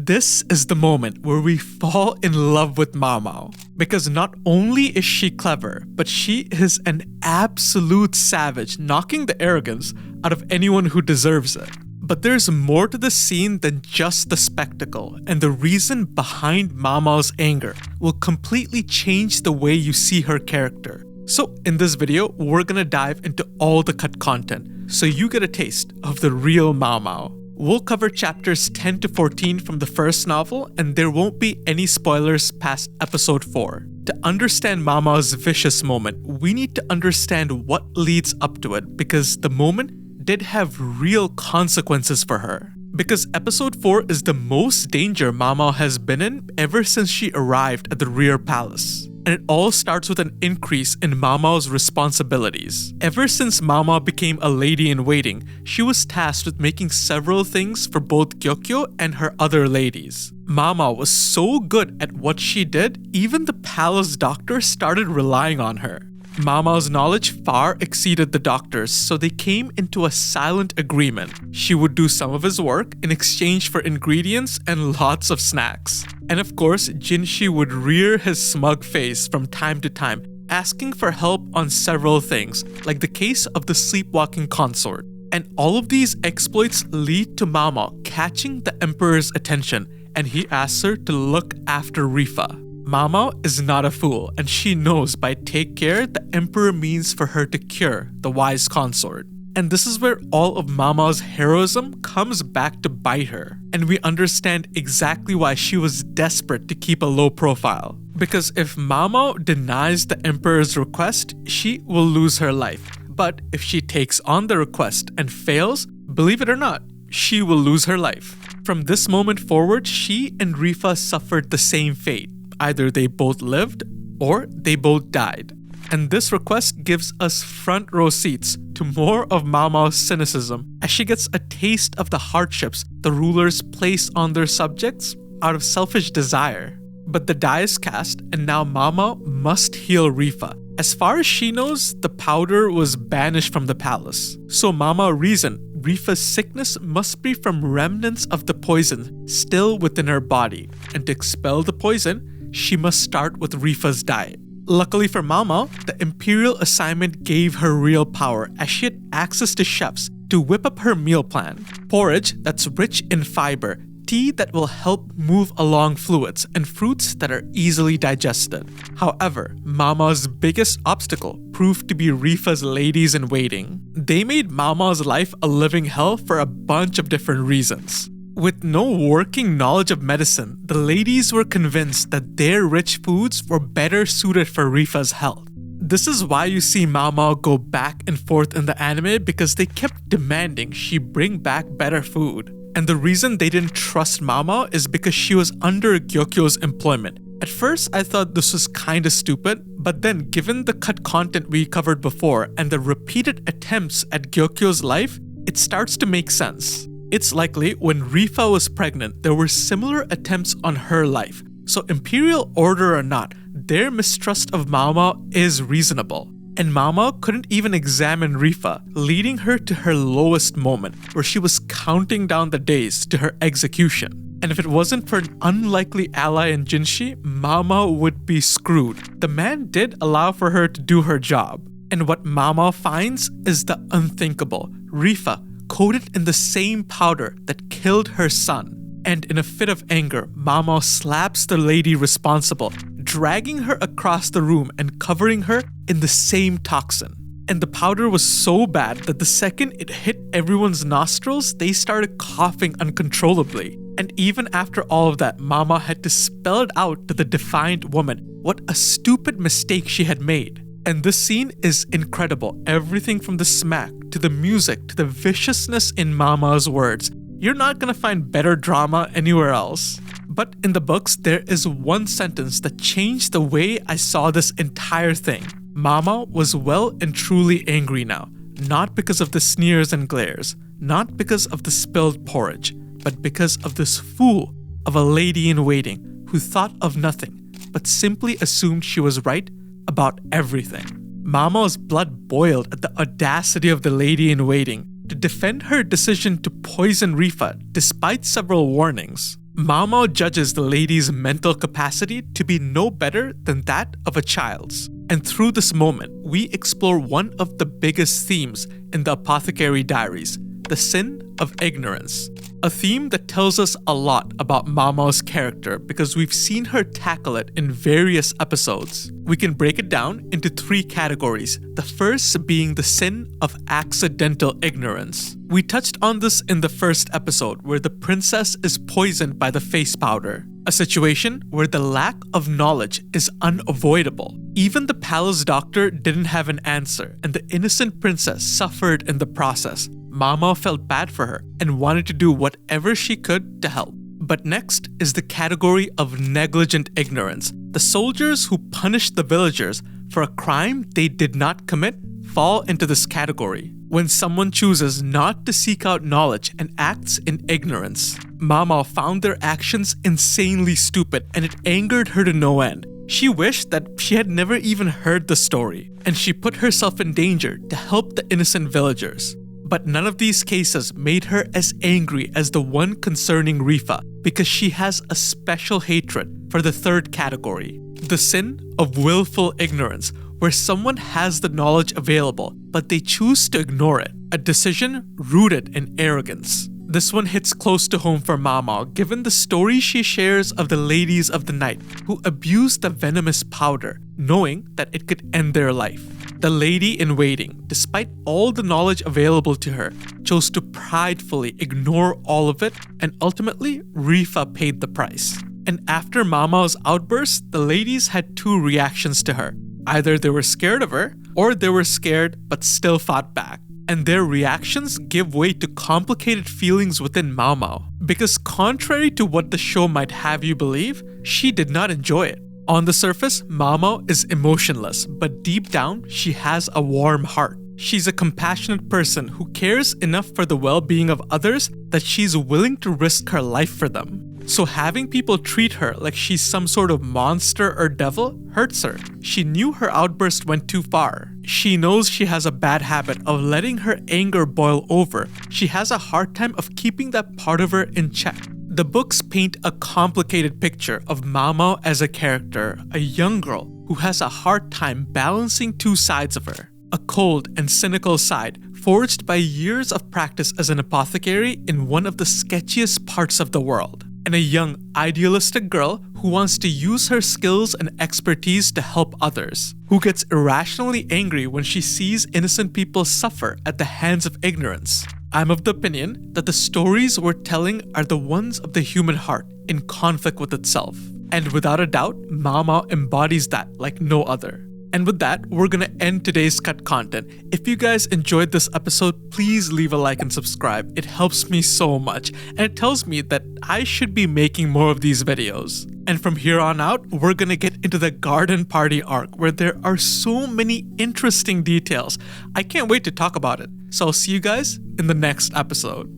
This is the moment where we fall in love with Maomao. Because not only is she clever, but she is an absolute savage, knocking the arrogance out of anyone who deserves it. But there's more to the scene than just the spectacle, and the reason behind Maomao's anger will completely change the way you see her character. So in this video, we're gonna dive into all the cut content, so you get a taste of the real Maomao. We'll cover chapters 10 to 14 from the first novel, and there won't be any spoilers past episode 4. To understand Maomao's vicious moment, we need to understand what leads up to it, because the moment did have real consequences for her. Because episode 4 is the most danger Maomao has been in ever since she arrived at the rear palace. And it all starts with an increase in Maomao's responsibilities. Ever since Maomao became a lady-in-waiting, she was tasked with making several things for both Gyokyo and her other ladies. Maomao was so good at what she did, even the palace doctor started relying on her. Maomao's knowledge far exceeded the doctor's, so they came into a silent agreement. She would do some of his work in exchange for ingredients and lots of snacks. And of course, Jinshi would rear his smug face from time to time, asking for help on several things, like the case of the sleepwalking consort. And all of these exploits lead to Maomao catching the emperor's attention, and he asks her to look after Lifa. Maomao is not a fool, and she knows by take care the emperor means for her to cure the wise consort. And this is where all of Maomao's heroism comes back to bite her. And we understand exactly why she was desperate to keep a low profile. Because if Maomao denies the emperor's request, she will lose her life. But if she takes on the request and fails, believe it or not, she will lose her life. From this moment forward, she and Lifa suffered the same fate. Either they both lived or they both died. And this request gives us front row seats to more of Maomao's cynicism as she gets a taste of the hardships the rulers place on their subjects out of selfish desire. But the die is cast, and now Maomao must heal Lifa. As far as she knows, the powder was banished from the palace. So Maomao reasoned Lifa's sickness must be from remnants of the poison still within her body. And to expel the poison, she must start with Lifa's diet. Luckily for Maomao, the imperial assignment gave her real power as she had access to chefs to whip up her meal plan. Porridge that's rich in fiber, tea that will help move along fluids, and fruits that are easily digested. However, Maomao's biggest obstacle proved to be Lifa's ladies-in-waiting. They made Maomao's life a living hell for a bunch of different reasons. With no working knowledge of medicine, the ladies were convinced that their rich foods were better suited for Lifa's health. This is why you see Maomao go back and forth in the anime, because they kept demanding she bring back better food. And the reason they didn't trust Maomao is because she was under Gyokyo's employment. At first, I thought this was kinda stupid, but then given the cut content we covered before and the repeated attempts at Gyokyo's life, it starts to make sense. It's likely when Lifa was pregnant, there were similar attempts on her life. So imperial order or not, their mistrust of Maomao is reasonable. And Maomao couldn't even examine Lifa, leading her to her lowest moment, where she was counting down the days to her execution. And if it wasn't for an unlikely ally in Jinshi, Maomao would be screwed. The man did allow for her to do her job. And what Maomao finds is the unthinkable. Lifa, coated in the same powder that killed her son. And in a fit of anger, Maomao slaps the lady responsible, dragging her across the room and covering her in the same toxin. And the powder was so bad that the second it hit everyone's nostrils, they started coughing uncontrollably. And even after all of that, Maomao had to spell it out to the defiant woman what a stupid mistake she had made. And this scene is incredible. Everything from the smack, to the music, to the viciousness in Maomao's words. You're not gonna find better drama anywhere else. But in the books, there is one sentence that changed the way I saw this entire thing. Maomao was well and truly angry now. Not because of the sneers and glares, not because of the spilled porridge, but because of this fool of a lady-in-waiting who thought of nothing, but simply assumed she was right about everything. Maomao's blood boiled at the audacity of the lady-in-waiting to defend her decision to poison Lifa despite several warnings. Maomao judges the lady's mental capacity to be no better than that of a child's. And through this moment, we explore one of the biggest themes in the Apothecary Diaries, the sin of ignorance. A theme that tells us a lot about Maomao's character because we've seen her tackle it in various episodes. We can break it down into 3 categories, the first being the sin of accidental ignorance. We touched on this in the first episode where the princess is poisoned by the face powder, a situation where the lack of knowledge is unavoidable. Even the palace doctor didn't have an answer, and the innocent princess suffered in the process. Maomao felt bad for her and wanted to do whatever she could to help. But next is the category of negligent ignorance. The soldiers who punished the villagers for a crime they did not commit fall into this category. When someone chooses not to seek out knowledge and acts in ignorance, Maomao found their actions insanely stupid and it angered her to no end. She wished that she had never even heard the story, and she put herself in danger to help the innocent villagers. But none of these cases made her as angry as the one concerning Lifa because she has a special hatred for the third category, the sin of willful ignorance, where someone has the knowledge available but they choose to ignore it, a decision rooted in arrogance. This one hits close to home for Maomao given the story she shares of the ladies of the night who abused the venomous powder, knowing that it could end their life. The lady in waiting, despite all the knowledge available to her, chose to pridefully ignore all of it, and ultimately, Lifa paid the price. And after Maomao's outburst, the ladies had 2 reactions to her. Either they were scared of her, or they were scared but still fought back. And their reactions give way to complicated feelings within Maomao, because contrary to what the show might have you believe, she did not enjoy it. On the surface, Maomao is emotionless, but deep down, she has a warm heart. She's a compassionate person who cares enough for the well-being of others that she's willing to risk her life for them. So having people treat her like she's some sort of monster or devil hurts her. She knew her outburst went too far. She knows she has a bad habit of letting her anger boil over. She has a hard time of keeping that part of her in check. The books paint a complicated picture of Maomao as a character, a young girl who has a hard time balancing 2 sides of her. A cold and cynical side, forged by years of practice as an apothecary in one of the sketchiest parts of the world. And a young, idealistic girl who wants to use her skills and expertise to help others, who gets irrationally angry when she sees innocent people suffer at the hands of ignorance. I'm of the opinion that the stories we're telling are the ones of the human heart in conflict with itself. And without a doubt, Maomao embodies that like no other. And with that, we're gonna end today's cut content. If you guys enjoyed this episode, please leave a like and subscribe. It helps me so much, and it tells me that I should be making more of these videos. And from here on out, we're gonna get into the garden party arc where there are so many interesting details. I can't wait to talk about it. So I'll see you guys in the next episode.